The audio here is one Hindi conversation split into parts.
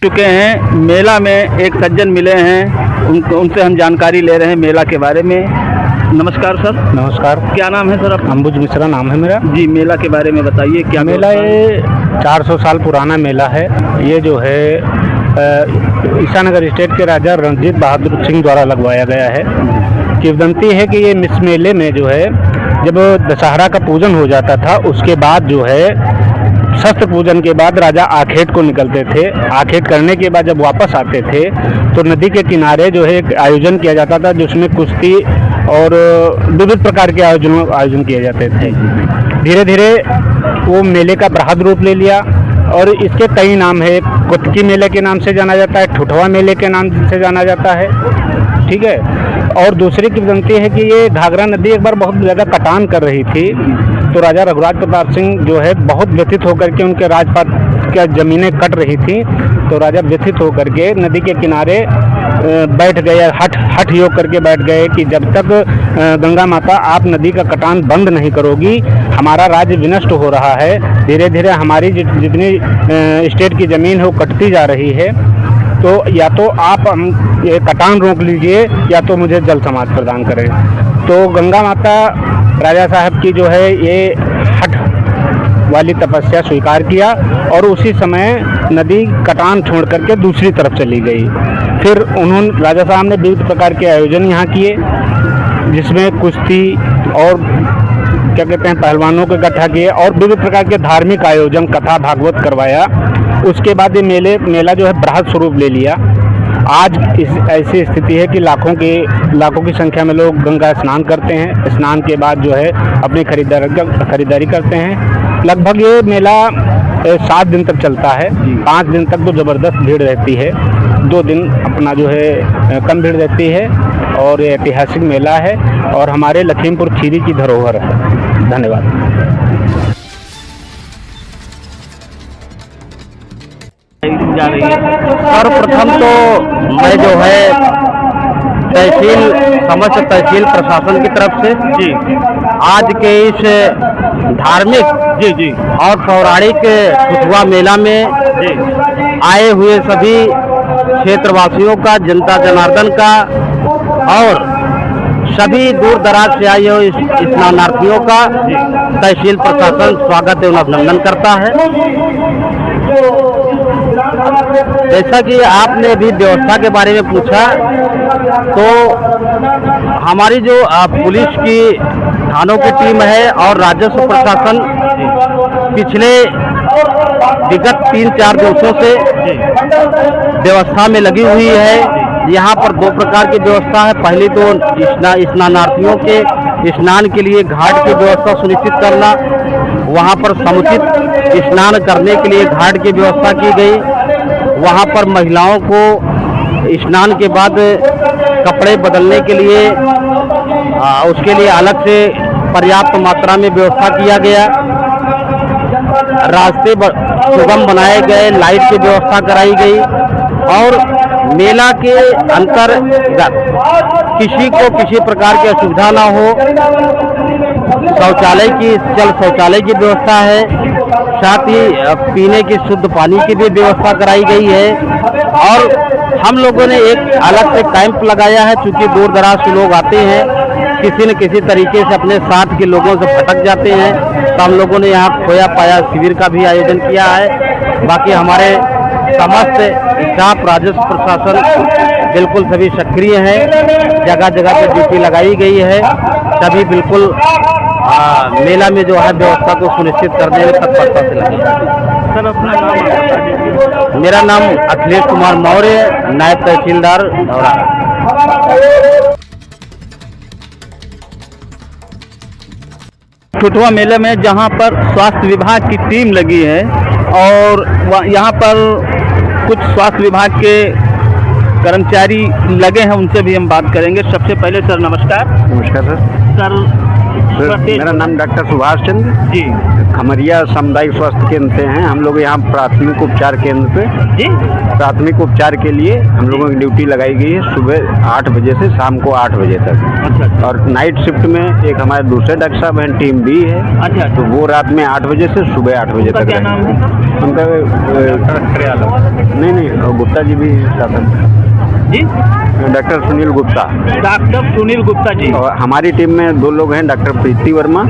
चुके हैं मेला में। एक सज्जन मिले हैं, उनसे हम जानकारी ले रहे हैं मेला के बारे में। नमस्कार सर। नमस्कार। क्या नाम है सर आपका? अंबुज मिश्रा नाम है मेरा जी। मेला के बारे में बताइए। क्या मेला? ये 400 साल पुराना मेला है। ये जो है ईसानगर स्टेट के राजा रणजीत बहादुर सिंह द्वारा लगवाया गया है। किंवदंती है कि ये इस मेले में जो है जब दशहरा का पूजन हो जाता था, उसके बाद जो है शस्त्र पूजन के बाद राजा आखेट को निकलते थे। आखेट करने के बाद जब वापस आते थे तो नदी के किनारे जो है एक आयोजन किया जाता था, जिसमें कुश्ती और विविध प्रकार के आयोजन किए जाते थे। धीरे धीरे वो मेले का बृहद रूप ले लिया और इसके कई नाम है। कुतकी मेले के नाम से जाना जाता है, ठुठवा मेले के नाम से जाना जाता है, ठीक है। और दूसरी किंवदंती है कि ये घाघरा नदी एक बार बहुत ज़्यादा कटान कर रही थी, तो राजा रघुराज प्रताप सिंह जो है बहुत व्यथित होकर के, उनके राजपाट की ज़मीनें कट रही थी, तो राजा व्यथित होकर के नदी के किनारे बैठ गए, हठ योग करके बैठ गए कि जब तक गंगा माता आप नदी का कटान बंद नहीं करोगी, हमारा राज्य विनष्ट हो रहा है। धीरे धीरे हमारी जितनी स्टेट की ज़मीन है वो कटती जा रही है, तो या तो आप हम ये कटान रोक लीजिए या तो मुझे जल समाज प्रदान करें। तो गंगा माता राजा साहब की जो है ये हठ वाली तपस्या स्वीकार किया और उसी समय नदी कटान छोड़ करके दूसरी तरफ चली गई। फिर उन्होंने राजा साहब ने विविध प्रकार के आयोजन यहाँ किए, जिसमें कुश्ती और क्या कहते हैं पहलवानों को इकट्ठा किए और विविध प्रकार के धार्मिक आयोजन, कथा भागवत करवाया। उसके बाद ये मेला जो है बृहद स्वरूप ले लिया। आज ऐसी स्थिति है कि लाखों की संख्या में लोग गंगा स्नान करते हैं। स्नान के बाद जो है अपनी खरीदारी करते हैं। लगभग ये मेला 7 दिन तक चलता है। 5 दिन तक तो ज़बरदस्त भीड़ रहती है, 2 दिन अपना जो है कम भीड़ रहती है। और ये ऐतिहासिक मेला है और हमारे लखीमपुर खीरी की धरोहर है। धन्यवाद। जा रही है। सर्वप्रथम तो मैं जो है समस्त तहसील प्रशासन की तरफ से जी आज के इस धार्मिक जी और पौराणिक ठुठवा मेला में आए हुए सभी क्षेत्रवासियों का, जनता जनार्दन का और सभी दूर दराज से आए हुए स्नानार्थियों का तहसील प्रशासन स्वागत एवं अभिनंदन करता है। जैसा कि आपने अभी व्यवस्था के बारे में पूछा, तो हमारी जो पुलिस की थानों की टीम है और राजस्व प्रशासन पिछले विगत 3-4 दिवसों से व्यवस्था में लगी हुई है। यहाँ पर 2 प्रकार की व्यवस्था है। पहली तो स्नानार्थियों के स्नान के लिए घाट की व्यवस्था सुनिश्चित करना, वहाँ पर समुचित स्नान करने के लिए घाट की व्यवस्था की गई। वहाँ पर महिलाओं को स्नान के बाद कपड़े बदलने के लिए उसके लिए अलग से पर्याप्त मात्रा में व्यवस्था किया गया। रास्ते सुगम बनाए गए, लाइट की व्यवस्था कराई गई और मेला के अंतर्गत किसी को किसी प्रकार की असुविधा ना हो, शौचालय की व्यवस्था है। साथ ही पीने की शुद्ध पानी की भी व्यवस्था कराई गई है। और हम लोगों ने एक अलग से कैंप लगाया है, चूँकि दूर दराज से लोग आते हैं, किसी न किसी तरीके से अपने साथ के लोगों से भटक जाते हैं, तो हम लोगों ने यहाँ खोया पाया शिविर का भी आयोजन किया है। बाकी हमारे समस्त स्टाफ, राजस्व प्रशासन बिल्कुल सभी सक्रिय हैं। जगह जगह पे ड्यूटी लगाई गई है। सभी बिल्कुल मेला में जो है व्यवस्था को सुनिश्चित करने में तत्परता से लगे। सर अपना नाम बता दीजिए। मेरा नाम अखिलेश कुमार मौर्य, नायब तहसीलदार धौरा। ठुठवा मेले में जहां पर स्वास्थ्य विभाग की टीम लगी है और यहाँ पर कुछ स्वास्थ्य विभाग के कर्मचारी लगे हैं, उनसे भी हम बात करेंगे। सबसे पहले सर नमस्कार। नमस्कार सर। सर मेरा नाम डॉक्टर सुभाष चंद्र जी। खमरिया सामुदायिक स्वास्थ्य केंद्र से हैं। हम लोग यहाँ प्राथमिक उपचार केंद्र पे जी। प्राथमिक उपचार के लिए हम लोगों की ड्यूटी लगाई गई है सुबह 8 बजे से शाम को 8 बजे तक। अच्छा और नाइट शिफ्ट में एक हमारे दूसरे डॉक्टर साहब हैं, टीम बी है, अच्छा। तो वो रात में 8 बजे से सुबह 8 बजे उनका तक क्या नाम रहेंगे। है? उनका नहीं गुप्ता जी भी साथ जी। डॉक्टर सुनील गुप्ता। डॉक्टर सुनील गुप्ता जी। और हमारी टीम में 2 लोग हैं, डॉक्टर प्रीति वर्मा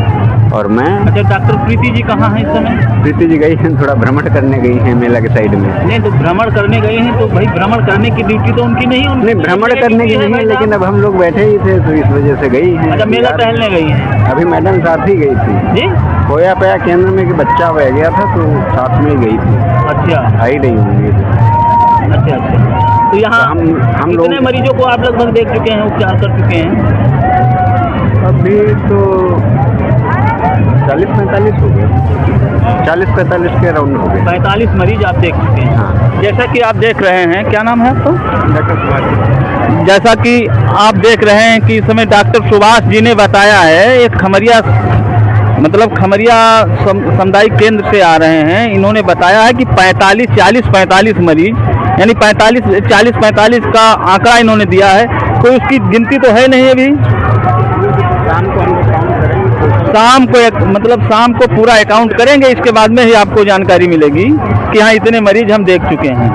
और मैं। अच्छा, डॉक्टर प्रीति जी कहाँ हैं इस समय? प्रीति जी गई हैं, थोड़ा भ्रमण करने गई हैं मेला के साइड में। नहीं तो भ्रमण करने गए हैं तो भाई भ्रमण करने की ड्यूटी तो उनकी नहीं, उनकी नहीं भ्रमण करने की नहीं है, लेकिन अब हम लोग बैठे ही थे तो इस वजह से गई हैं। अच्छा, मेला टहलने गई हैं। अभी मैडम साथ ही गई थी जी। खोया पया केंद्र में कि बच्चा बह गया था तो साथ में ही गई थी, अच्छा आई नहीं होंगी। अच्छा अच्छा। तो यहाँ हम कितने लोग मरीजों को आप लगभग देख चुके हैं, उपचार कर चुके हैं? अभी तो 40-45 हो गए, 40-45 के राउंड हो गए। 45 मरीज आप देख चुके हैं। हाँ। जैसा कि आप देख रहे हैं, क्या नाम है आपका? डॉक्टर सुभाष। जैसा कि आप देख रहे हैं कि इस समय डॉक्टर सुभाष जी ने बताया है, एक खमरिया खमरिया सामुदायिक केंद्र से आ रहे हैं। इन्होंने बताया है कि 40-45 मरीज, यानी 40-45 का आंकड़ा इन्होंने दिया है। कोई उसकी गिनती तो है नहीं अभी। शाम को हम काउंट करेंगे, शाम को शाम को पूरा अकाउंट करेंगे, इसके बाद में ही आपको जानकारी मिलेगी कि हाँ इतने मरीज हम देख चुके हैं।